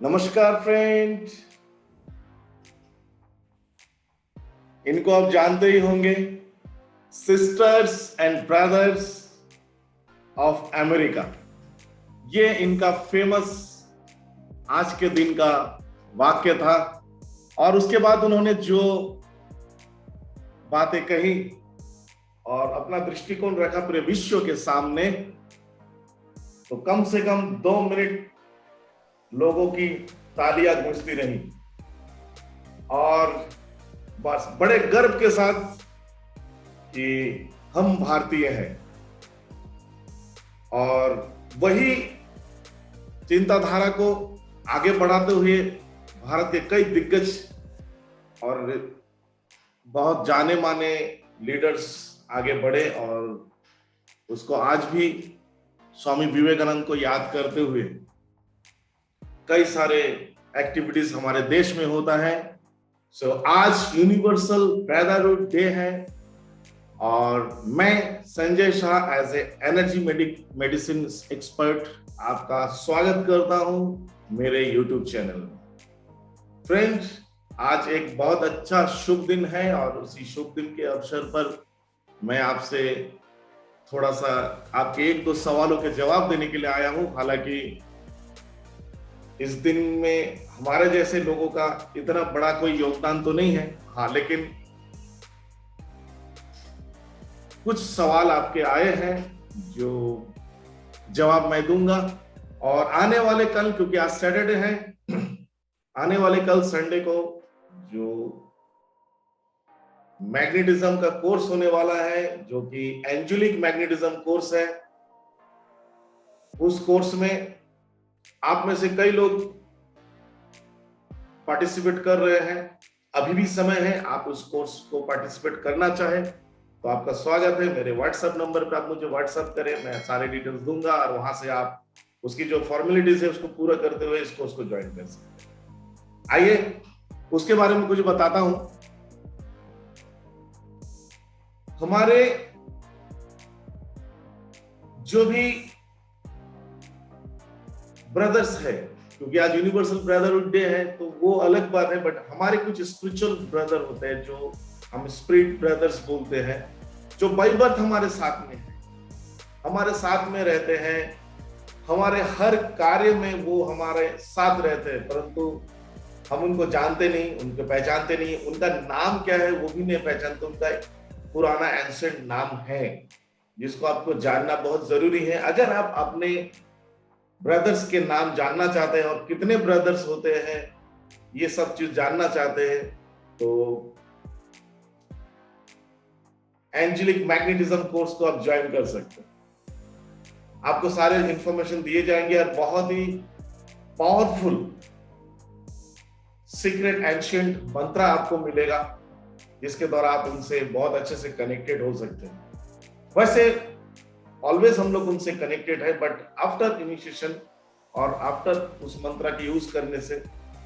नमस्कार फ्रेंड। इनको आप जानते ही होंगे, sisters and brothers of America. ये इनका फेमस आज के दिन का वाक्य था। और उसके बाद उन्होंने जो बातें कही और अपना दृष्टिकोण रखा पूरे विश्व के सामने, तो कम से कम 2 मिनट लोगों की तालियां गूंजती रही। और बस बड़े गर्व के साथ कि हम भारतीय हैं। और वही चिंताधारा को आगे बढ़ाते हुए भारत के कई दिग्गज और बहुत जाने माने लीडर्स आगे बढ़े और उसको आज भी स्वामी विवेकानंद को याद करते हुए कई सारे एक्टिविटीज हमारे देश में होता है। आज यूनिवर्सल ब्रदरहुड डे है और मैं Sanjay Shah as a energy medicine expert आपका स्वागत करता हूं मेरे यूट्यूब चैनल में। फ्रेंड्स, आज एक बहुत अच्छा शुभ दिन है और उसी शुभ दिन के अवसर पर मैं आपसे थोड़ा सा आपके एक दो सवालों के जवाब देने के लिए आया हूं। हालांकि इस दिन में हमारे जैसे लोगों का इतना बड़ा कोई योगदान तो नहीं है, हाँ, लेकिन कुछ सवाल आपके आए हैं जो जवाब मैं दूंगा। और आने वाले कल, क्योंकि आज सैटरडे है, आने वाले कल संडे को जो मैग्नेटिज्म का कोर्स होने वाला है, जो कि एंजेलिक मैग्नेटिज्म कोर्स है, उस कोर्स में आप में से कई लोग पार्टिसिपेट कर रहे हैं। अभी भी समय है, आप उस कोर्स को पार्टिसिपेट करना चाहें तो आपका स्वागत है। मेरे व्हाट्सएप नंबर पे आप मुझे व्हाट्सएप करें, मैं सारे डिटेल्स दूंगा और वहां से आप उसकी जो फॉर्मेलिटीज है उसको पूरा करते हुए इस कोर्स को ज्वाइन कर सकते हैं। आइए उसके बारे में कुछ बताता हूं। हमारे जो भी ब्रदर्स है, क्योंकि आज यूनिवर्सल ब्रदरहुड डे है तो वो अलग बात है, बट हमारे कुछ स्पिरिचुअल ब्रदर होते हैं जो हम स्पिरिट ब्रदर्स बोलते हैं, जो बाय बर्थ हमारे साथ में है, हमारे साथ में रहते हैं, हमारे हर कार्य में वो हमारे साथ रहते हैं, परंतु हम उनको जानते नहीं, उनको पहचानते नहीं। उनका नाम क्या है वो भी नहीं पहचानते। उनका पुराना एंशिएंट नाम है जिसको आपको जानना बहुत जरूरी है। अगर आप अपने ब्रदर्स के नाम जानना चाहते हैं और कितने ब्रदर्स होते हैं ये सब चीज जानना चाहते हैं, तो एंजेलिक मैग्नेटिज्म कोर्स को आप ज्वाइन कर सकते हैं। आपको सारे इंफॉर्मेशन दिए जाएंगे और बहुत ही पावरफुल सीक्रेट एंशिएंट मंत्र आपको मिलेगा, जिसके द्वारा आप उनसे बहुत अच्छे से कनेक्टेड हो सकते हैं। वैसे ऑलवेज हम लोग उनसे कनेक्टेड है, बट आफ्टर इनिशिएशन और आफ्टर उस मंत्र की यूज करने से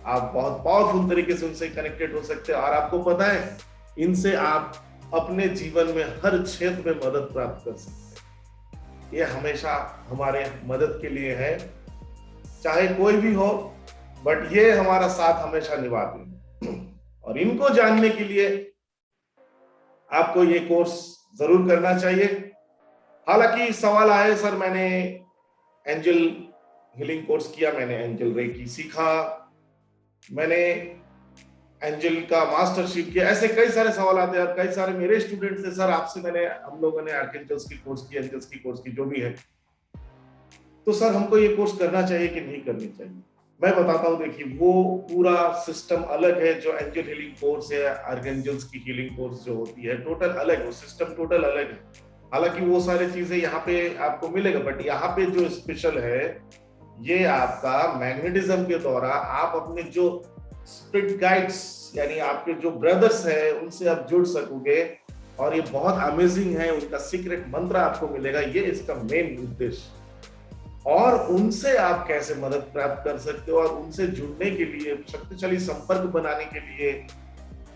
आप बहुत पावरफुल तरीके से उनसे कनेक्टेड हो सकते हैं। और आपको पता है, इनसे आप अपने जीवन में हर क्षेत्र में मदद प्राप्त कर सकते हैं। ये हमेशा हमारे मदद के लिए है, चाहे कोई भी हो, बट ये हमारा साथ हमेशा निभाते हैं। और इनको जानने के लिए आपको ये कोर्स जरूर करना चाहिए। हालांकि सवाल आए, सर मैंने एंजल हीलिंग कोर्स किया, मैंने एंजल रेकी सीखा, मैंने एंजल का मास्टरशिप किया, ऐसे कई सारे सवाल आते हैं। और कई सारे मेरे स्टूडेंट्स थे, सर आपसे हम लोगों ने आर्कएंजल्स की कोर्स की, एंजल्स की कोर्स की, जो भी है, तो सर हमको ये कोर्स करना चाहिए कि नहीं करनी चाहिए। मैं बताता हूँ, देखिए वो पूरा सिस्टम अलग है। जो एंजल हीलिंग कोर्स है, आर्कएंजल्स की हीलिंग कोर्स जो होती है, टोटल अलग है, वो सिस्टम टोटल अलग है। हालांकि वो सारी चीजें यहाँ पे आपको मिलेगा, बट यहाँ पे जो स्पेशल है, ये आपका मैग्नेटिज्म के द्वारा आप अपने जो स्पिरिट गाइड्स यानी आपके जो ब्रदर्स है उनसे आप जुड़ सकोगे। और ये बहुत अमेजिंग है, उनका सीक्रेट मंत्र आपको मिलेगा, ये इसका मेन उद्देश्य। और उनसे आप कैसे मदद प्राप्त कर सकते हो और उनसे जुड़ने के लिए, शक्तिशाली संपर्क बनाने के लिए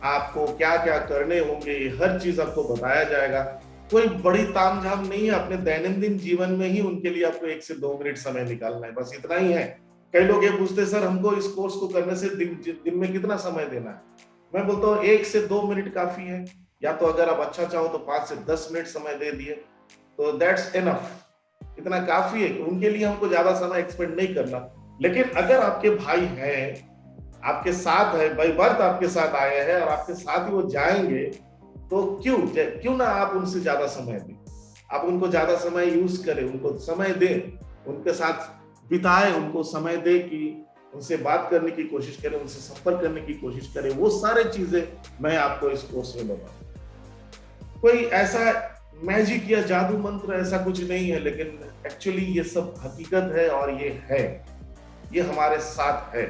आपको क्या क्या करने होंगे, हर चीज आपको बताया जाएगा। कोई बड़ी तामझाम नहीं है, अपने दैनंदिन जीवन में ही उनके लिए आपको 1 से 2 मिनट समय निकालना है, बस इतना ही है। कई लोग ये पूछते हैं, सर हमको इस कोर्स को करने से दिन में कितना समय देना है? मैं बोलता हूँ 1 से 2 मिनट काफी है, या तो अगर आप अच्छा चाहो तो 5 से 10 मिनट समय दे दिए तो दैट्स इनफ, इतना काफी है। उनके लिए हमको ज्यादा समय एक्सपेंड नहीं करना। लेकिन अगर आपके भाई हैं, आपके साथ है, बाई बर्थ आपके साथ आए हैं और आपके साथ ही वो जाएंगे, तो क्यों ना आप उनसे ज्यादा समय दें, आप उनको ज्यादा समय यूज करें, उनको समय दें, उनके साथ बिताए, उनको समय दे कि उनसे बात करने की कोशिश करें, उनसे संपर्क करने की कोशिश करें। वो सारे चीजें मैं आपको इस कोर्स में बताऊं। कोई ऐसा मैजिक या जादू मंत्र ऐसा कुछ नहीं है, लेकिन एक्चुअली ये सब हकीकत है और ये हमारे साथ है।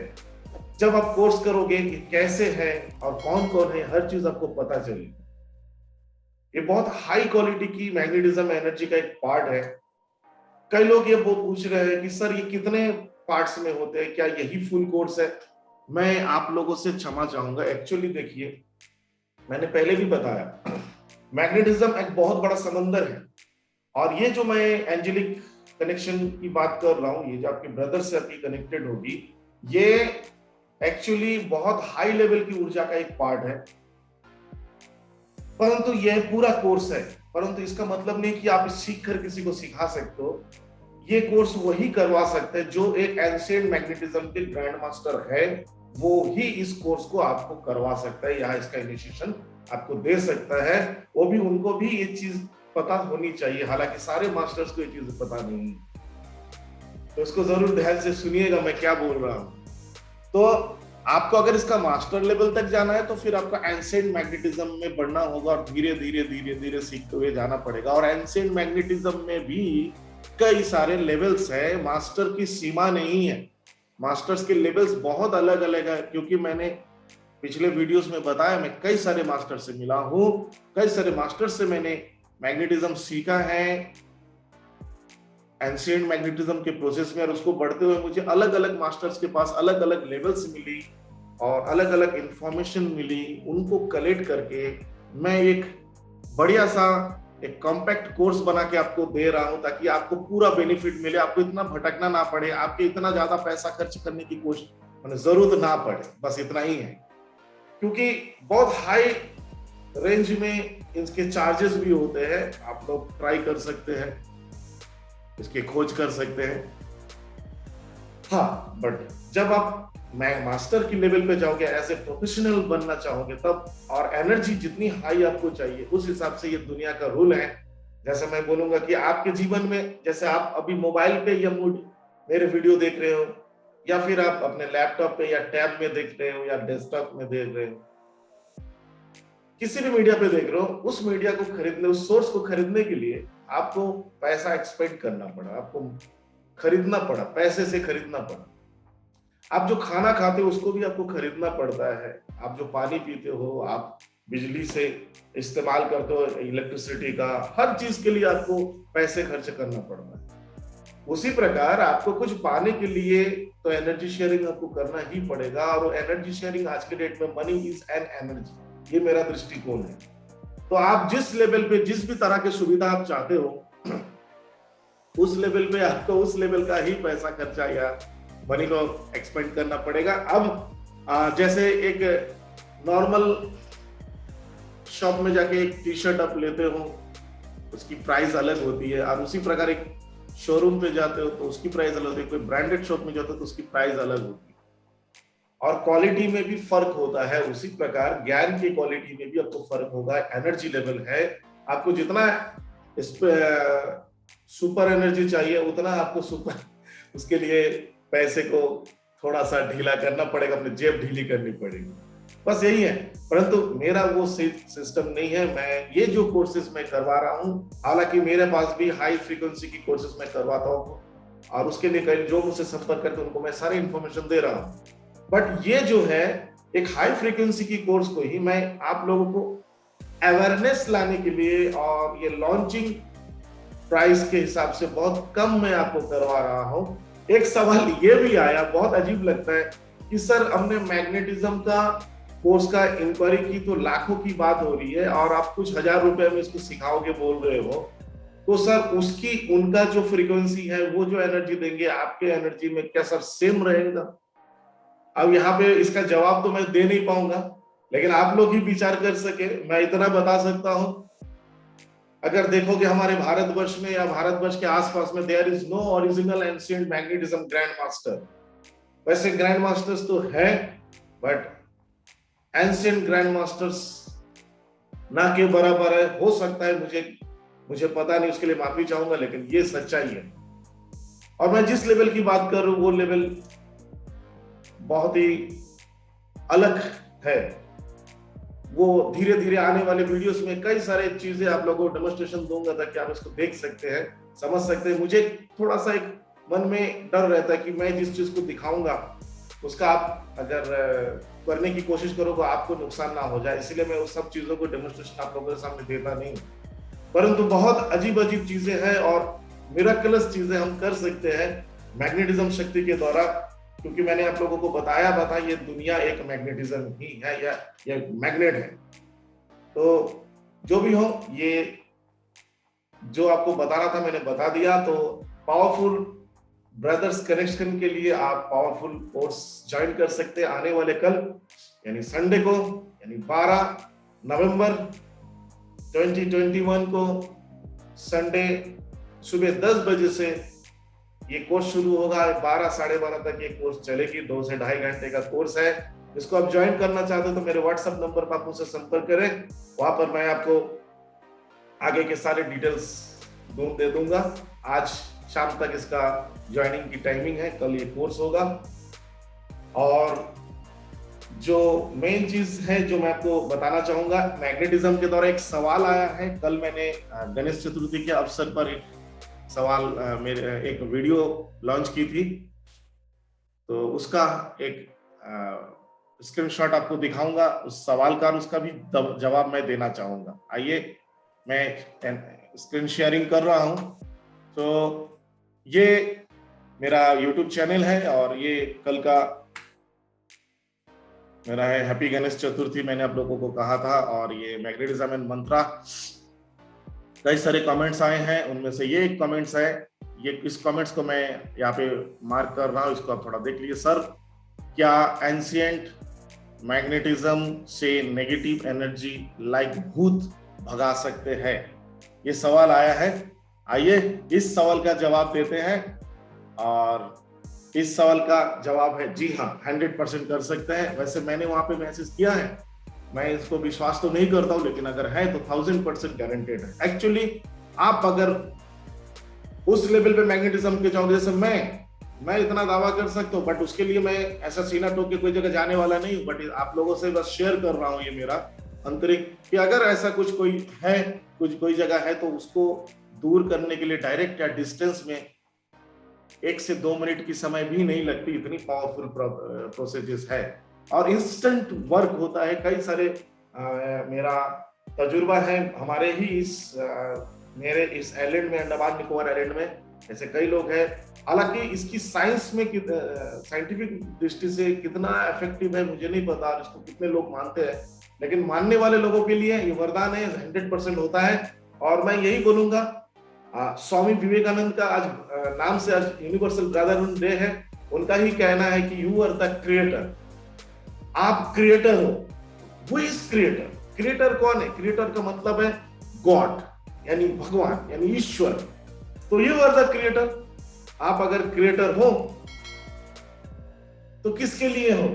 जब आप कोर्स करोगे कि कैसे है और कौन कौन है, हर चीज आपको पता चलेगी। ये बहुत हाई क्वालिटी की मैग्नेटिज्म एनर्जी का एक पार्ट है। कई लोग ये पूछ रहे हैं कि सर ये कितने पार्ट्स में होते हैं, क्या यही फुल कोर्स है? मैं आप लोगों से क्षमा चाहूंगा। एक्चुअली देखिए, मैंने पहले भी बताया, मैग्नेटिज्म एक बहुत बड़ा समंदर है। और ये जो मैं एंजेलिक कनेक्शन की बात कर रहा हूं, ये जो आपके ब्रदर से आपकी कनेक्टेड होगी, ये एक्चुअली बहुत हाई लेवल की ऊर्जा का एक पार्ट है। परंतु यह पूरा कोर्स है, परंतु इसका मतलब नहीं कि आप सीख कर किसी को सिखा सकते हो। ये कोर्स वही करवा सकते हैं जो एक एंशिएंट मैग्नेटिज्म के ग्रैंड मास्टर है, वो ही इस कोर्स को आपको करवा सकता है, यहाँ इसका इनिशिएशन आपको दे सकता है। वो भी, उनको भी ये चीज पता होनी चाहिए, हालांकि सारे मास्टर्स को ये चीज पता नहीं है। तो इसको जरूर ध्यान से सुनिएगा मैं क्या बोल रहा हूं। तो आपको अगर इसका मास्टर लेवल तक जाना है तो फिर आपको एंशिएंट मैग्नेटिज्म में बढ़ना होगा और धीरे धीरे धीरे धीरे सीखते हुए जाना पड़ेगा। और एंशिएंट मैग्नेटिज्म में भी कई सारे लेवल्स है, मास्टर की सीमा नहीं है। मास्टर्स के लेवल्स बहुत अलग अलग है, क्योंकि मैंने पिछले वीडियोस में बताया, मैं कई सारे मास्टर से मिला हूं, कई सारे मास्टर से मैंने मैग्नेटिज्म सीखा है एंशिएंट मैग्नेटिज्म के प्रोसेस में। और उसको बढ़ते हुए मुझे अलग अलग मास्टर्स के पास अलग अलग लेवल्स मिली और अलग अलग इंफॉर्मेशन मिली। उनको कलेक्ट करके मैं एक बढ़िया सा एक कॉम्पैक्ट कोर्स बना के आपको दे रहा हूं, ताकि आपको पूरा बेनिफिट मिले, आपको इतना भटकना ना पड़े, आपके इतना ज्यादा पैसा खर्च करने की कोशिश जरूरत ना पड़े। बस इतना ही है, क्योंकि बहुत हाई रेंज में इसके चार्जेस भी होते हैं। आप लोग ट्राई कर सकते हैं, इसकी खोज कर सकते हैं। हाँ, बट जब आप मास्टर की लेवल पे जाओगे, ऐसे प्रोफेशनल बनना चाहोगे तब, और एनर्जी जितनी हाई आपको चाहिए उस हिसाब से ये दुनिया का रूल है। जैसे मैं बोलूंगा कि आपके जीवन में, जैसे आप अभी मोबाइल पे या मेरे वीडियो देख रहे हो, या फिर आप अपने लैपटॉप पे या टैब में देख रहे हो या डेस्कटॉप में देख रहे हो, किसी भी मीडिया पे देख रहे हो, उस मीडिया को खरीदने, उस सोर्स को खरीदने के लिए आपको पैसा एक्सपेंड करना पड़ा, आपको खरीदना पड़ा, पैसे से खरीदना पड़ा। आप जो खाना खाते हो उसको भी आपको खरीदना पड़ता है, आप जो पानी पीते हो, आप बिजली से इस्तेमाल करते हो इलेक्ट्रिसिटी का, हर चीज के लिए आपको पैसे खर्च करना पड़ता है। उसी प्रकार आपको कुछ पाने के लिए तो एनर्जी शेयरिंग आपको करना ही पड़ेगा। और एनर्जी शेयरिंग आज के डेट में, मनी इज एन एनर्जी, ये मेरा दृष्टिकोण है। तो आप जिस लेवल पे, जिस भी तरह की सुविधा आप चाहते हो, उस लेवल पे आपको उस लेवल का ही पैसा खर्चा या मनी को एक्सपेंड करना पड़ेगा। अब जैसे एक नॉर्मल शॉप में जाके एक टी शर्ट आप लेते हो, उसकी प्राइस अलग होती है, और उसी प्रकार एक शोरूम पे जाते हो तो उसकी प्राइस अलग होती है, कोई ब्रांडेड शॉप में जाते हो तो उसकी प्राइस अलग होती है, और क्वालिटी में भी फर्क होता है। उसी प्रकार ज्ञान की क्वालिटी में भी आपको फर्क होगा। एनर्जी लेवल है, आपको जितना इस पे सुपर एनर्जी चाहिए, उतना आपको सुपर, उसके लिए पैसे को थोड़ा सा ढीला करना पड़ेगा, अपनी जेब ढीली करनी पड़ेगी, बस यही है। परंतु मेरा वो सिस्टम नहीं है। मैं ये जो कोर्सेज मैं करवा रहा हूँ, हालांकि मेरे पास भी हाई फ्रीक्वेंसी की कोर्सेज मैं करवाता हूँ, और उसके लिए कई जो मुझसे संपर्क करते हैं उनको मैं सारी इंफॉर्मेशन दे रहा हूँ। बट ये जो है एक हाई फ्रीक्वेंसी की कोर्स को ही मैं आप लोगों को अवेयरनेस लाने के लिए, और ये लॉन्चिंग प्राइस के हिसाब से बहुत कम मैं आपको करवा रहा हूँ। एक सवाल ये भी आया, बहुत अजीब लगता है कि सर हमने मैग्नेटिज्म का कोर्स का इंक्वायरी की तो लाखों की बात हो रही है, और आप कुछ हजार रुपए में इसको सिखाओगे बोल रहे हो, तो सर उसकी उनका जो फ्रीक्वेंसी है, वो जो एनर्जी देंगे आपके एनर्जी में, क्या सर सेम रहेगा? अब यहाँ पे इसका जवाब तो मैं दे नहीं पाऊंगा, लेकिन आप लोग ही विचार कर सके। मैं इतना बता सकता हूं, अगर देखोगे हमारे भारतवर्ष में या भारतवर्ष के आसपास में, there is no original ancient magnetism grand master. वैसे ग्रैंड मास्टर्स तो है, बट एंशिएंट ग्रैंड मास्टर्स ना के बराबर है। हो सकता है, मुझे पता नहीं, उसके लिए माफी चाहूंगा, लेकिन ये सच्चाई है। और मैं जिस लेवल की बात कर रहा हूं, वो लेवल बहुत ही अलग है। वो धीरे धीरे आने वाले वीडियोस में कई सारे चीजें आप लोगों को डेमोन्स्ट्रेशन दूंगा, ताकि आप इसको देख सकते हैं, समझ सकते हैं। मुझे थोड़ा सा एक मन में डर रहता है कि मैं जिस चीज को दिखाऊंगा उसका आप अगर करने की कोशिश करोगे आपको नुकसान ना हो जाए, इसलिए मैं उस सब चीजों को डेमोन्स्ट्रेशन आप लोगों के सामने देता नहीं। परंतु बहुत अजीब अजीब चीजें हैं और मिराकलस चीजें हम कर सकते हैं मैग्नेटिज्म शक्ति के द्वारा, क्योंकि मैंने आप लोगों को बताया ये दुनिया एक मैग्नेटिज्म ही है, या ये मैग्नेट है। तो जो भी हो, ये जो आपको बताना था मैंने बता दिया। तो पावरफुल ब्रदर्स कनेक्शन के लिए आप पावरफुल कोर्स ज्वाइन कर सकते हैं आने वाले कल, यानी संडे को, यानी 12 नवंबर 2021 को संडे सुबह 10 बजे से ये कोर्स शुरू होगा। 12 साढ़े 12 तक ये कोर्स चलेगी। 2 से 2.5 घंटे का कोर्स है। इसको आप ज्वाइन करना चाहते हो तो मेरे व्हाट्सएप नंबर पर आप मुझसे संपर्क करें, वहां पर मैं आपको आगे के सारे डिटेल्स दे दूंगा। आज शाम तक इसका ज्वाइनिंग की टाइमिंग है, कल ये कोर्स होगा। और जो मेन चीज है जो मैं आपको बताना चाहूंगा, मैग्नेटिज्म के द्वारा एक सवाल आया है। कल मैंने गणेश चतुर्थी के अवसर पर एक सवाल मेरे एक वीडियो लॉन्च की थी, तो उसका एक स्क्रीनशॉट आपको दिखाऊंगा उस सवाल का, और उसका भी जवाब मैं देना चाहूंगा। आइए, मैं स्क्रीन शेयरिंग कर रहा हूं। तो ये मेरा YouTube चैनल है और ये कल का मेरा है। हैप्पी गणेश चतुर्थी मैंने आप लोगों को कहा था। और ये मैग्नेटिज्म एंड मंत्रा, कई सारे कमेंट्स आए हैं, उनमें से ये एक कमेंट्स है। ये इस कमेंट्स को मैं यहाँ पे मार्क कर रहा हूँ, इसको आप थोड़ा देख लीजिए। सर, क्या एंशिएंट मैग्नेटिज्म से नेगेटिव एनर्जी लाइक भूत भगा सकते हैं? ये सवाल आया है। आइए इस सवाल का जवाब देते हैं। और इस सवाल का जवाब है जी हाँ, 100% कर सकते हैं। वैसे मैंने वहां पे मैसेज किया है, मैं इसको विश्वास तो नहीं करता हूं, लेकिन अगर है तो 1000% गारंटेड है। एक्चुअली आप अगर उस लेवल पे मैग्नेटिज्म के जाओगे, जैसे मैं इतना दावा कर सकता हूँ, बट उसके लिए मैं ऐसा सीना ठोक के कोई जगह जाने वाला नहीं हूँ। बट आप लोगों से बस शेयर कर रहा हूँ ये मेरा आंतरिक, कि अगर ऐसा कुछ कोई है, कोई जगह है, तो उसको दूर करने के लिए डायरेक्ट या डिस्टेंस में 1 से 2 मिनट की समय भी नहीं लगती। इतनी पावरफुल प्रोसेस है और इंस्टेंट वर्क होता है। कई सारे मेरा तजुर्बा है हमारे ही मेरे इस आइलैंड में, अंडमान निकोबार आइलैंड में ऐसे कई लोग हैं। हालांकि इसकी साइंस में साइंटिफिक दृष्टि से कितना इफेक्टिव है मुझे नहीं पता, इसको कितने लोग मानते हैं, लेकिन मानने वाले लोगों के लिए ये वरदान है, 100% होता है। और मैं यही बोलूंगा, स्वामी विवेकानंद का आज नाम से आज यूनिवर्सल ब्रदरहुड डे है। उनका ही कहना है कि यू आर द क्रिएटर, आप क्रिएटर हो। वो इज क्रिएटर। क्रिएटर कौन है? क्रिएटर का मतलब है गॉड, यानी भगवान, यानी ईश्वर। तो यू आर द क्रिएटर। आप अगर क्रिएटर हो तो किसके लिए हो?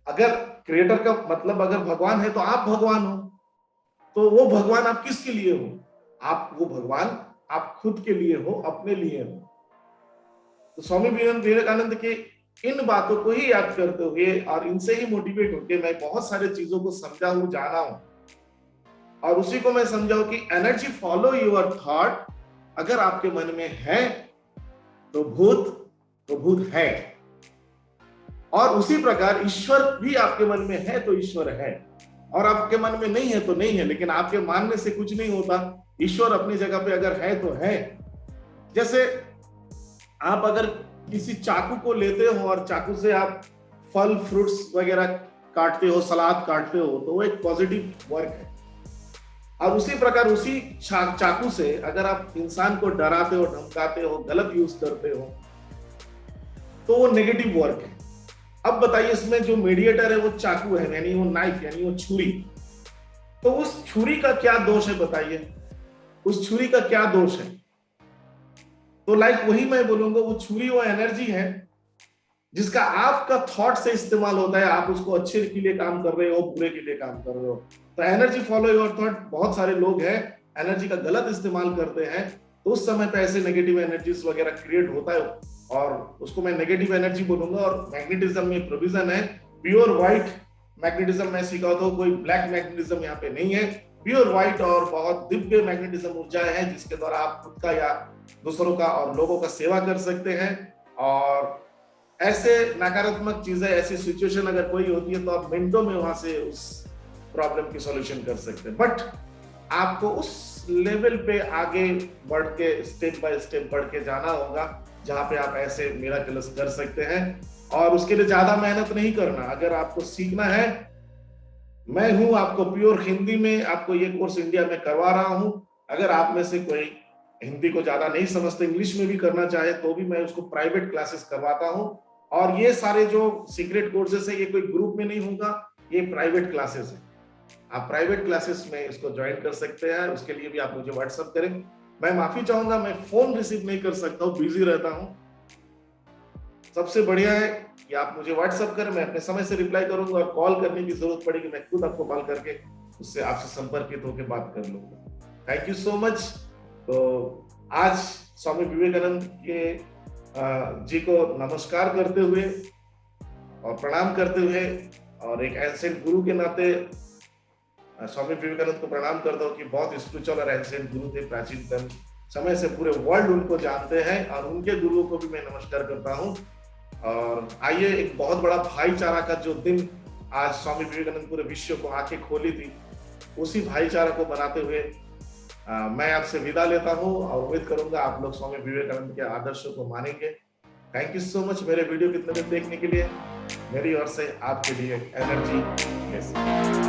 अगर क्रिएटर का मतलब अगर भगवान है तो आप भगवान हो। तो वो भगवान आप किसके लिए हो? आप वो भगवान आप खुद के लिए हो, अपने लिए हो। तो स्वामी विवेकानंद के इन बातों को ही याद करते हुए और इनसे ही मोटिवेट होकर मैं बहुत सारे चीजों को समझा हूं, जाना हूं, और उसी को मैं समझाऊं कि एनर्जी फॉलो योर थॉट। अगर आपके मन में है तो भूत है, और उसी प्रकार ईश्वर भी आपके मन में है तो ईश्वर है, और आपके मन में नहीं है तो नहीं है। लेकिन आपके मानने से कुछ नहीं होता। ईश्वर अपनी जगह पे अगर है तो है। जैसे आप अगर किसी चाकू को लेते हो और चाकू से आप फल फ्रूट्स वगैरह काटते हो, सलाद काटते हो, तो वो एक पॉजिटिव वर्क है। और उसी प्रकार उसी चाकू से अगर आप इंसान को डराते हो, धमकाते हो, गलत यूज करते हो, तो वो नेगेटिव वर्क है। अब बताइए इसमें जो मीडिएटर है वो चाकू है, यानी वो नाइफ, यानी वो छुरी। तो उस छुरी का क्या दोष है बताइए, उस छुरी का क्या दोष है? तो लाइक वही मैं बोलूंगा, वो छुरी वो एनर्जी है जिसका आपका थॉट से इस्तेमाल होता है। आप उसको अच्छे के लिए काम कर रहे हो, बुरे के लिए काम कर रहे हो। तो एनर्जी फॉलो योर थॉट। बहुत सारे लोग हैं एनर्जी का गलत इस्तेमाल करते हैं, तो उस समय पे ऐसे नेगेटिव एनर्जीज वगैरह क्रिएट होता है, और उसको मैं नेगेटिव एनर्जी बोलूंगा। और मैग्नेटिज्म में प्रोविजन है प्योर व्हाइट मैग्नेटिज्म मैं सिखाता हूँ, कोई ब्लैक मैग्नेटिज्म यहाँ पे नहीं है। प्योर व्हाइट और बहुत दिव्य मैग्नेटिज्म ऊर्जाएं हैं जिसके द्वारा आप खुद का या दूसरों का और लोगों का सेवा कर सकते हैं। और ऐसे नकारात्मक चीजें, ऐसी सिचुएशन अगर कोई होती है तो आप मिनटों में वहां से उस प्रॉब्लम की सॉल्यूशन कर सकते हैं। बट आपको उस लेवल पे आगे बढ़ के स्टेप बाय स्टेप बढ़ के जाना होगा जहां पे आप ऐसे मिराकल्स कर सकते हैं। और उसके लिए ज्यादा मेहनत नहीं करना। अगर आपको सीखना है, मैं हूं आपको प्योर हिंदी में, आपको ये कोर्स इंडिया में करवा रहा हूं। अगर आप में से कोई हिंदी को ज्यादा नहीं समझते, इंग्लिश में भी करना चाहे तो भी मैं उसको प्राइवेट क्लासेस करवाता हूं। और ये सारे जो सीक्रेट कोर्सेस है ये कोई ग्रुप में नहीं होगा, ये प्राइवेट क्लासेस है। आप प्राइवेट क्लासेस में इसको ज्वाइन कर सकते हैं। उसके लिए भी आप मुझे व्हाट्सएप करें। मैं माफी चाहूंगा, मैं फोन रिसीव नहीं कर सकता हूँ, बिजी रहता हूँ। सबसे बढ़िया है कि आप मुझे व्हाट्सएप करें, मैं अपने समय से रिप्लाई करूंगा। और कॉल करने की जरूरत पड़ेगी, मैं खुद आपको कॉल करके उससे आपसे संपर्कित होकर बात कर लूंगा। Thank you so much. तो आज स्वामी विवेकानंद के जी को नमस्कार करते हुए और प्रणाम करते हुए, और एक एंशिएंट गुरु के नाते स्वामी विवेकानंद को प्रणाम करता हूँ कि बहुत स्पिरिचुअल और एंशिएंट गुरु थे, प्राचीनतम समय से पूरे वर्ल्ड उनको जानते हैं। और उनके गुरुओं को भी मैं नमस्कार करता हूँ। और आइए, एक बहुत बड़ा भाईचारा का जो दिन आज स्वामी विवेकानंद पूरे विश्व को आंखें खोली थी, उसी भाईचारा को बनाते हुए मैं आपसे विदा लेता हूं। और उम्मीद करूंगा आप लोग स्वामी विवेकानंद के आदर्शों को मानेंगे। थैंक यू सो मच मेरे वीडियो कितने देर देखने के लिए। मेरी ओर से आपके लिए एनर्जी।